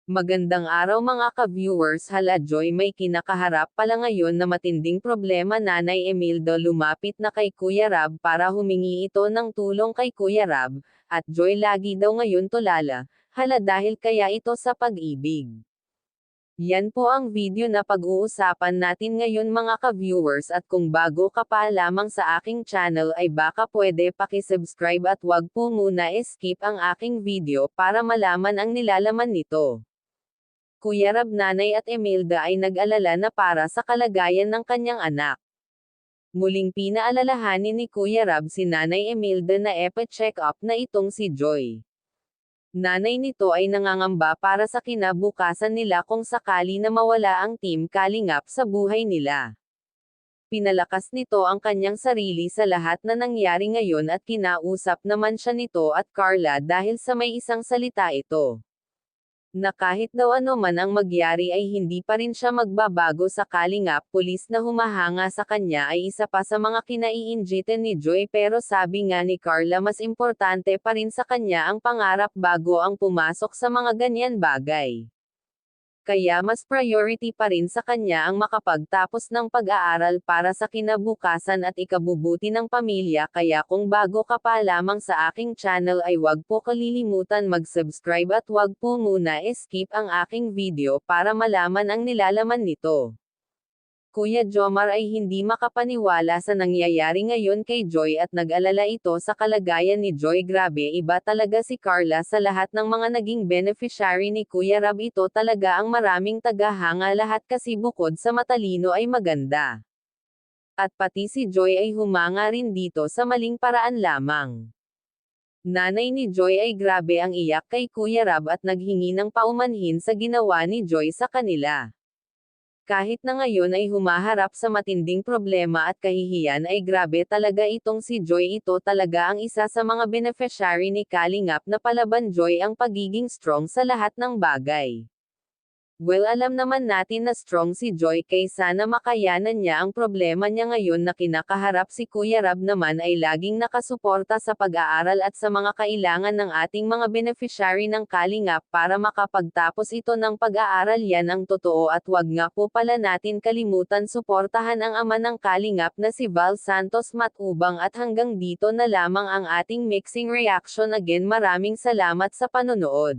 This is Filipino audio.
Magandang araw mga ka-viewers. Hala Joy, may kinakaharap pala ngayon na matinding problema. Nanay Emildo lumapit na kay Kuya Rab para humingi ito ng tulong kay Kuya Rab, at Joy lagi daw ngayon tulala. Hala, dahil kaya ito sa pag-ibig. Yan po ang video na pag-uusapan natin ngayon mga ka-viewers, at kung bago ka pa lamang sa aking channel ay baka pwede paki-subscribe at wag po muna skip ang aking video para malaman ang nilalaman nito. Kuya Rab, Nanay at Emilda ay nag-alala na para sa kalagayan ng kanyang anak. Muling pinaalalahanin ni Kuya Rab si Nanay Emilda na epa-check up na itong si Joy. Nanay nito ay nangangamba para sa kinabukasan nila kung sakali na mawala ang Team Kalingap sa buhay nila. Pinalakas nito ang kanyang sarili sa lahat na nangyari ngayon at kinausap naman siya nito at Carla dahil sa may isang salita ito. Na kahit daw ano man ang magyari ay hindi pa rin siya magbabago sa Kalingap. Pulis na humahanga sa kanya ay isa pa sa mga kinaiinjitan ni Joy, pero sabi nga ni Carla mas importante pa rin sa kanya ang pangarap bago ang pumasok sa mga ganyan bagay. Kaya mas priority pa rin sa kanya ang makapagtapos ng pag-aaral para sa kinabukasan at ikabubuti ng pamilya. Kaya kung bago ka pa lamang sa aking channel ay wag po kalilimutan mag-subscribe at wag po muna skip ang aking video para malaman ang nilalaman nito. Kuya Jomar ay hindi makapaniwala sa nangyayari ngayon kay Joy at nag-alala ito sa kalagayan ni Joy. Grabe, iba talaga si Carla sa lahat ng mga naging beneficiary ni Kuya Rab. Ito talaga ang maraming tagahanga lahat kasi bukod sa matalino ay maganda. At pati si Joy ay humanga rin dito sa maling paraan lamang. Nanay ni Joy ay grabe ang iyak kay Kuya Rab at naghingi ng paumanhin sa ginawa ni Joy sa kanila. Kahit na ngayon ay humaharap sa matinding problema at kahihiyan ay grabe talaga itong si Joy. Ito talaga ang isa sa mga beneficiary ni Kalingap na palaban Joy ang pagiging strong sa lahat ng bagay. Well, alam naman natin na strong si Joy kaysa na makayanan niya ang problema niya ngayon na kinakaharap. Si Kuya Rab naman ay laging nakasuporta sa pag-aaral at sa mga kailangan ng ating mga beneficiary ng Kalingap para makapagtapos ito ng pag-aaral. Yan ang totoo, at wag nga po pala natin kalimutan suportahan ang ama ng Kalingap na si Val Santos Matubang. At hanggang dito na lamang ang ating mixing reaction. Again, maraming salamat sa panonood.